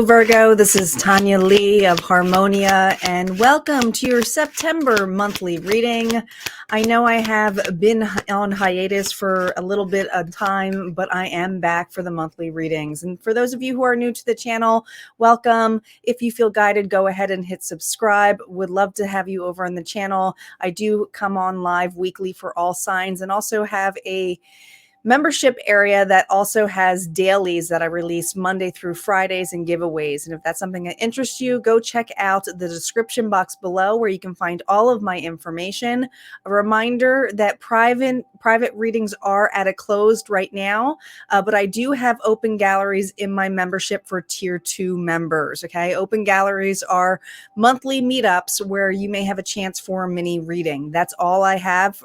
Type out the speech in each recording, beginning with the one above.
Virgo. This is Tanya Lee of Harmonia, and welcome to your September monthly reading. I know I have been on hiatus for a little bit of time, but I am back for the monthly readings. And for those of you who are new to the channel, welcome. If you feel guided, go ahead and hit subscribe. Would love to have you over on the channel. I do come on live weekly for all signs and also have a membership area that also has dailies that I release Monday through Fridays and giveaways. And if that's something that interests you, go check out the description box below where you can find all of my information. A reminder that private readings are at a closed right now, but I do have open galleries in my membership for tier 2 members. Okay, open galleries are monthly meetups where you may have a chance for a mini reading. That's all I have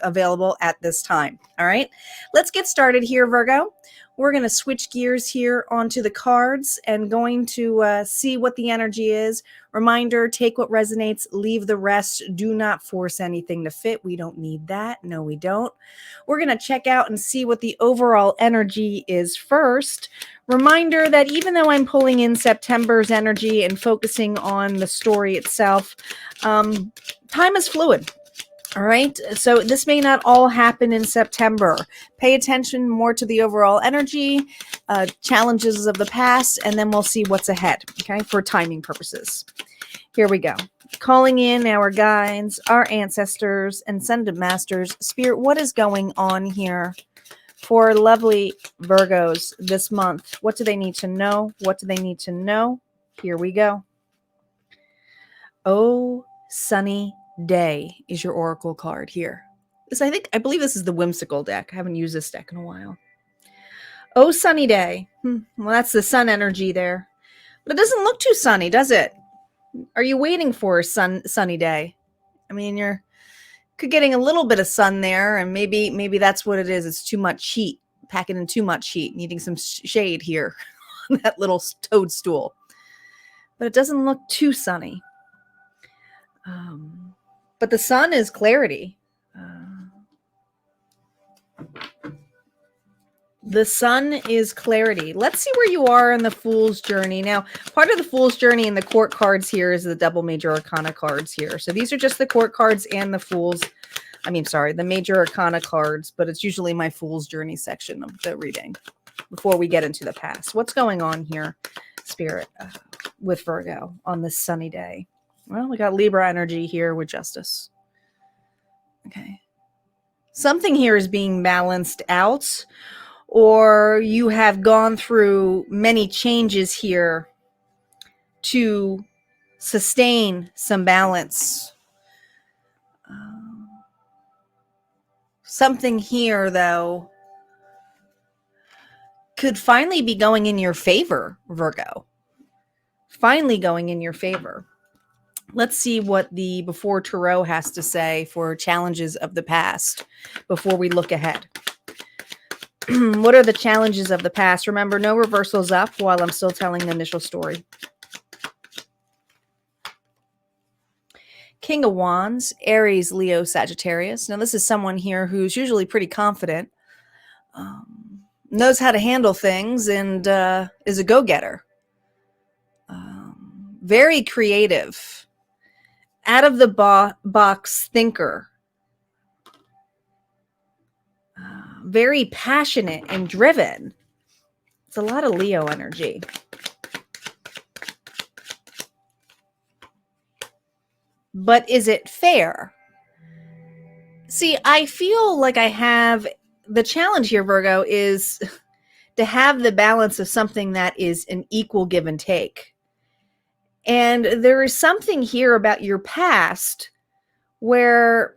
available at this time. All right. Let's get started here, Virgo. We're going to switch gears here onto the cards and going to see what the energy is. Reminder, take what resonates, leave the rest. Do not force anything to fit. We don't need that. No, we don't. We're going to check out and see what the overall energy is first. Reminder that even though I'm pulling in September's energy and focusing on the story itself, time is fluid. All right, so this may not all happen in September. Pay attention more to the overall energy, challenges of the past, and then we'll see what's ahead, okay, for timing purposes. Here we go. Calling in our guides, our ancestors, and ascended masters. Spirit, what is going on here for lovely Virgos this month? What do they need to know? What do they need to know? Here we go. Oh, sunny day is your oracle card here. I believe this is the whimsical deck. I haven't used this deck in a while. Oh, sunny day. Well, that's the sun energy there. But it doesn't look too sunny, does it? Are you waiting for a sunny day? I mean, you're getting a little bit of sun there, and maybe that's what it is. It's too much heat, packing in too much heat, needing some shade here on that little toadstool. But it doesn't look too sunny. But the sun is clarity. The sun is clarity. Let's see where you are in the Fool's Journey. Now, part of the Fool's Journey in the court cards here is the double major arcana cards here. So these are just the court cards and the major arcana cards, but it's usually my Fool's Journey section of the reading before we get into the past. What's going on here, Spirit, with Virgo on this sunny day? Well, we got Libra energy here with Justice. Okay. Something here is being balanced out, or you have gone through many changes here to sustain some balance. Something here, though, could finally be going in your favor, Virgo. Finally going in your favor. Let's see what the Before Tarot has to say for challenges of the past before we look ahead. What are the challenges of the past? Remember, no reversals up while I'm still telling the initial story. King of Wands, Aries, Leo, Sagittarius. Now, this is someone here who's usually pretty confident, knows how to handle things, and is a go-getter. Very creative. Out of the box thinker, very passionate and driven. It's a lot of Leo energy. But is it fair? See, I feel like I have the challenge here, Virgo, is to have the balance of something that is an equal give and take. And there is something here about your past where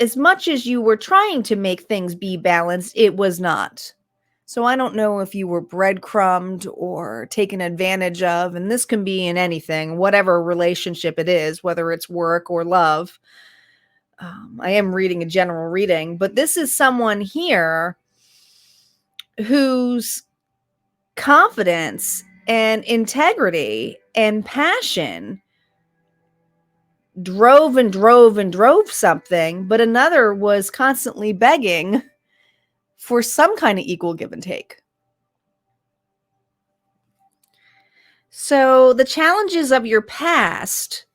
as much as you were trying to make things be balanced, it was not. So I don't know if you were breadcrumbed or taken advantage of, and this can be in anything, whatever relationship it is, whether it's work or love. I am reading a general reading, but this is someone here whose confidence and integrity and passion drove and drove and drove something, but another was constantly begging for some kind of equal give and take. So the challenges of your past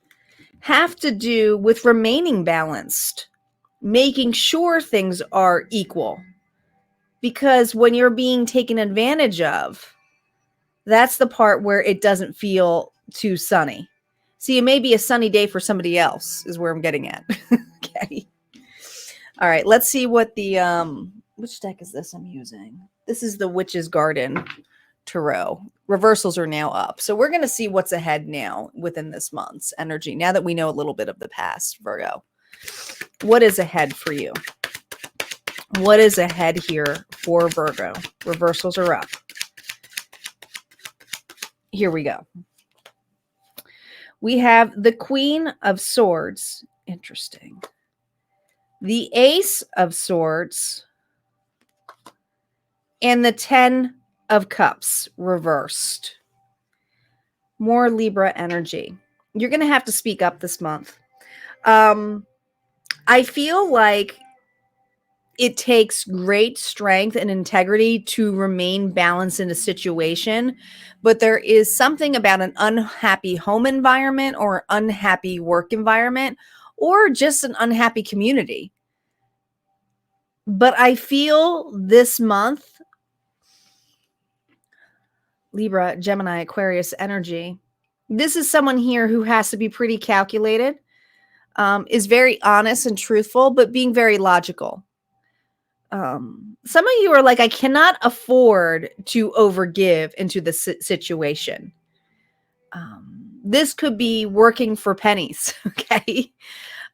have to do with remaining balanced, making sure things are equal. Because when you're being taken advantage of, that's the part where it doesn't feel too sunny. See, it may be a sunny day for somebody else, is where I'm getting at. Okay. All right, let's see what the which deck is this I'm using? This is the Witch's Garden Tarot. Reversals are now up. So we're going to see what's ahead now within this month's energy. Now that we know a little bit of the past, Virgo. What is ahead for you? What is ahead here for Virgo? Reversals are up. Here we go. We have the Queen of Swords. Interesting. The Ace of Swords. And the 10 of Cups reversed. More Libra energy. You're going to have to speak up this month. I feel like it takes great strength and integrity to remain balanced in a situation, but there is something about an unhappy home environment or unhappy work environment or just an unhappy community. But I feel this month, Libra, Gemini, Aquarius energy, this is someone here who has to be pretty calculated, is very honest and truthful, but being very logical. Some of you are like, I cannot afford to overgive into the situation. This could be working for pennies. Okay.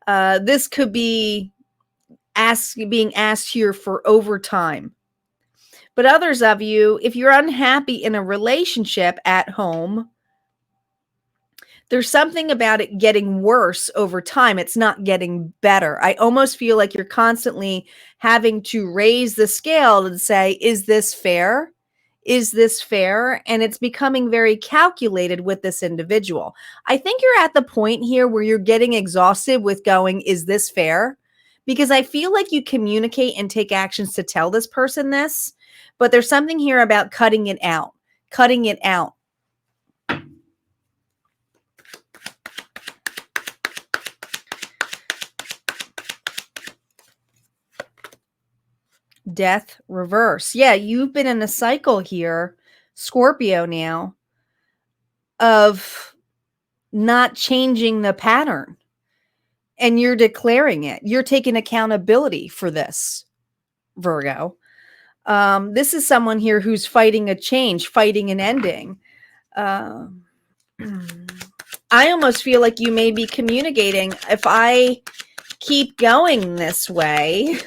This could be being asked here for overtime. But others of you, if you're unhappy in a relationship at home, there's something about it getting worse over time. It's not getting better. I almost feel like you're constantly having to raise the scale and say, is this fair? Is this fair? And it's becoming very calculated with this individual. I think you're at the point here where you're getting exhausted with going, is this fair? Because I feel like you communicate and take actions to tell this person this, but there's something here about cutting it out. Death reverse. Yeah, you've been in a cycle here, Scorpio now, of not changing the pattern. And you're declaring it. You're taking accountability for this, Virgo. This is someone here who's fighting a change, fighting an ending. I almost feel like you may be communicating, if I keep going this way...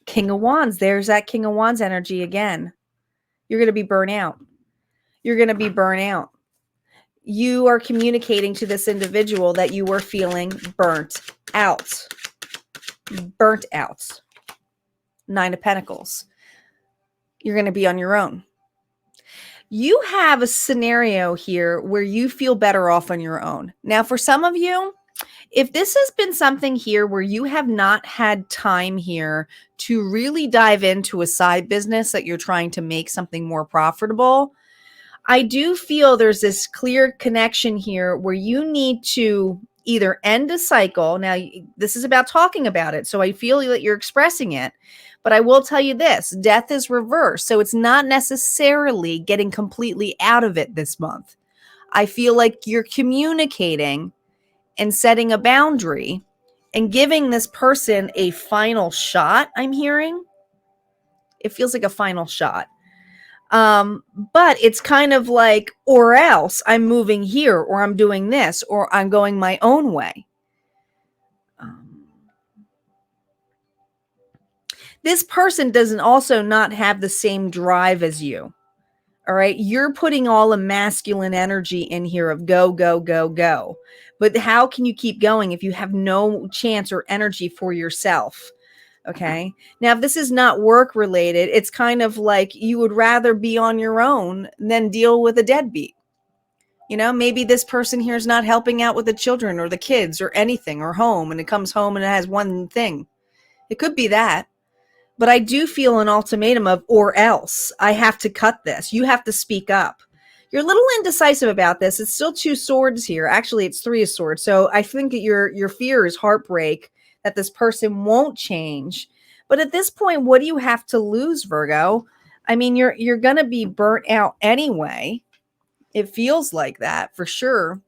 King of Wands. There's that King of Wands energy again. You're going to be burnt out. You're going to be burnt out. You are communicating to this individual that you are feeling burnt out. Burnt out. 9 of Pentacles. You're going to be on your own. You have a scenario here where you feel better off on your own. Now, for some of you, if this has been something here where you have not had time here to really dive into a side business that you're trying to make something more profitable, I do feel there's this clear connection here where you need to either end a cycle. Now, this is about talking about it, so I feel that you're expressing it. But I will tell you this, death is reversed, so it's not necessarily getting completely out of it this month. I feel like you're communicating and setting a boundary and giving this person a final shot, I'm hearing. It feels like a final shot. But it's kind of like, or else I'm moving here, or I'm doing this, or I'm going my own way. This person doesn't also not have the same drive as you. All right. You're putting all the masculine energy in here of go, go, go, go. But how can you keep going if you have no chance or energy for yourself? Okay. Now, if this is not work related, it's kind of like you would rather be on your own than deal with a deadbeat. You know, maybe this person here is not helping out with the children or the kids or anything or home, and it comes home and it has one thing. It could be that. But I do feel an ultimatum of, or else I have to cut this. You have to speak up. You're a little indecisive about this. It's still 2 swords here. Actually, it's 3 of swords. So I think that your fear is heartbreak that this person won't change. But at this point, what do you have to lose, Virgo? I mean, you're going to be burnt out anyway. It feels like that for sure.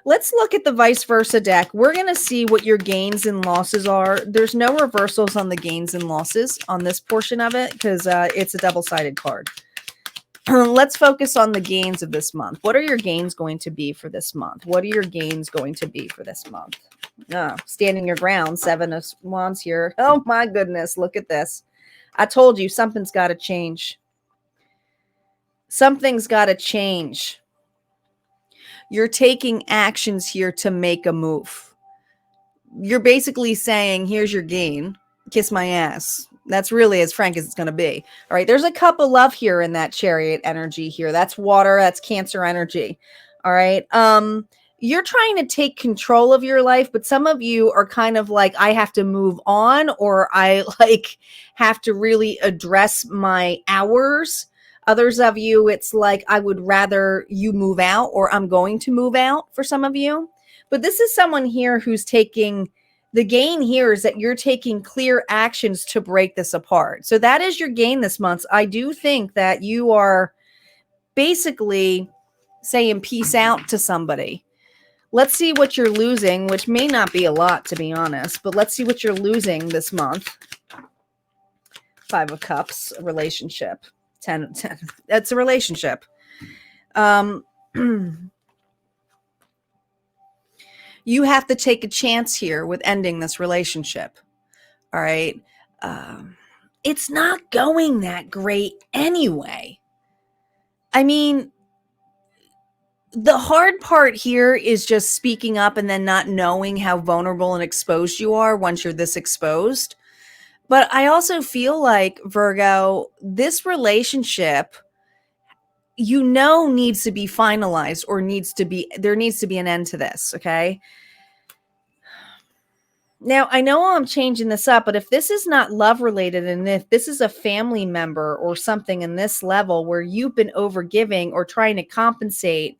Let's look at the vice versa deck. We're going to see what your gains and losses are. There's no reversals on the gains and losses on this portion of it because it's a double-sided card. Let's focus on the gains of this month. What are your gains going to be for this month? What are your gains going to be for this month? Standing your ground, 7 of Wands here. Oh my goodness, look at this. I told you something's got to change. Something's got to change. You're taking actions here to make a move. You're basically saying, here's your gain. Kiss my ass. That's really as frank as it's going to be. All right. There's a cup of love here in that Chariot energy here. That's water. That's Cancer energy. All right. You're trying to take control of your life, but some of you are kind of like, I have to move on, or I have to really address my hours. Others of you, it's like, I would rather you move out, or I'm going to move out for some of you. But this is someone here who's taking, the gain here is that you're taking clear actions to break this apart. So that is your gain this month. I do think that you are basically saying peace out to somebody. Let's see what you're losing, which may not be a lot, to be honest, but let's see what you're losing this month. 5 of Cups, a relationship. 10. That's a relationship. You have to take a chance here with ending this relationship. All right. It's not going that great anyway. I mean, the hard part here is just speaking up and then not knowing how vulnerable and exposed you are once you're this exposed. But I also feel like, Virgo, this relationship, needs to be finalized, or there needs to be an end to this, okay? Now, I know I'm changing this up, but if this is not love related, and if this is a family member or something in this level where you've been overgiving or trying to compensate,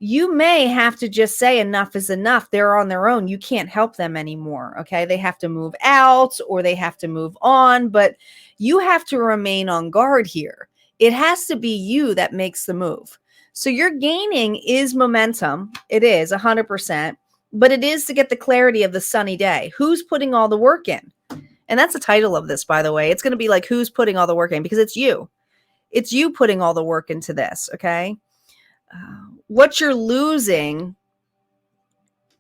you may have to just say enough is enough. They're on their own. You can't help them anymore. Okay. They have to move out or they have to move on, but you have to remain on guard here. It has to be you that makes the move. So your gaining is momentum. It is 100%, but it is to get the clarity of the sunny day. Who's putting all the work in? And that's the title of this, by the way. It's going to be like, who's putting all the work in? Because it's you. It's you putting all the work into this. Okay. What you're losing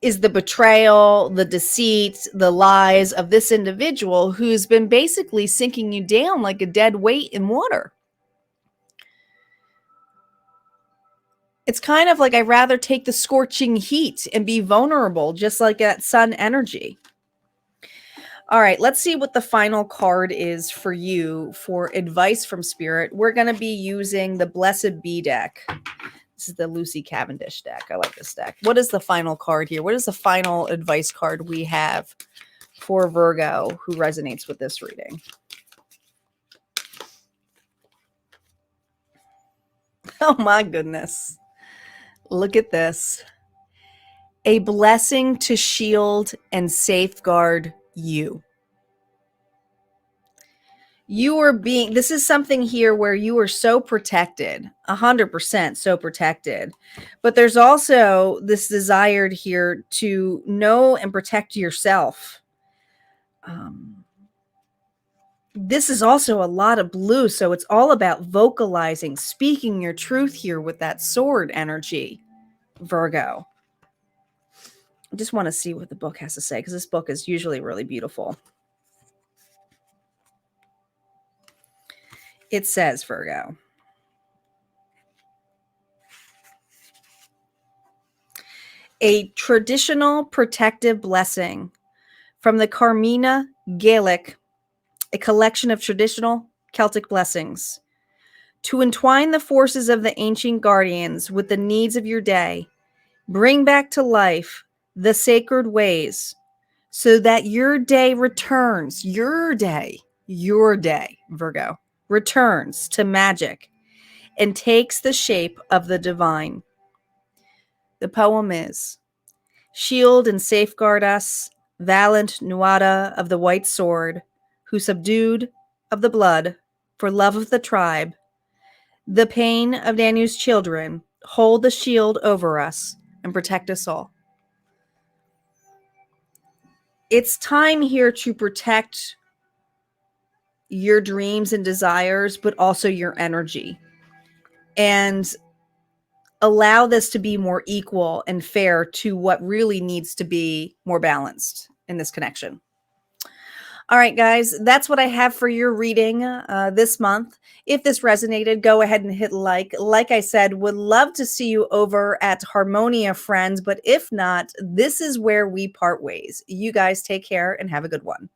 is the betrayal, the deceit, the lies of this individual who's been basically sinking you down like a dead weight in water. It's kind of like, I'd rather take the scorching heat and be vulnerable, just like that sun energy. All right, let's see what the final card is for you for advice from Spirit. We're going to be using the Blessed Bee deck. This is the Lucy Cavendish deck. I like this deck. What is the final card here? What is the final advice card we have for Virgo who resonates with this reading? Oh my goodness. Look at this. A blessing to shield and safeguard you. This is something here where you are so protected, 100% so protected. But there's also this desire here to know and protect yourself. This is also a lot of blue, so it's all about vocalizing, speaking your truth here with that sword energy, Virgo. I just want to see what the book has to say, because this book is usually really beautiful. It says, Virgo, a traditional protective blessing from the Carmina Gaelic, a collection of traditional Celtic blessings. To entwine the forces of the ancient guardians with the needs of your day, bring back to life the sacred ways, so that your day returns, your day, Virgo, returns to magic and takes the shape of the divine. The poem is: shield and safeguard us, valiant Nuada of the white sword, who subdued of the blood for love of the tribe, the pain of Danu's children, hold the shield over us and protect us all. It's time here to protect your dreams and desires, but also your energy, and allow this to be more equal and fair to what really needs to be more balanced in this connection. All right, guys, that's what I have for your reading this month. If this resonated, go ahead and hit like. Like I said, would love to see you over at Harmonia, friends. But if not, this is where we part ways. You guys take care and have a good one.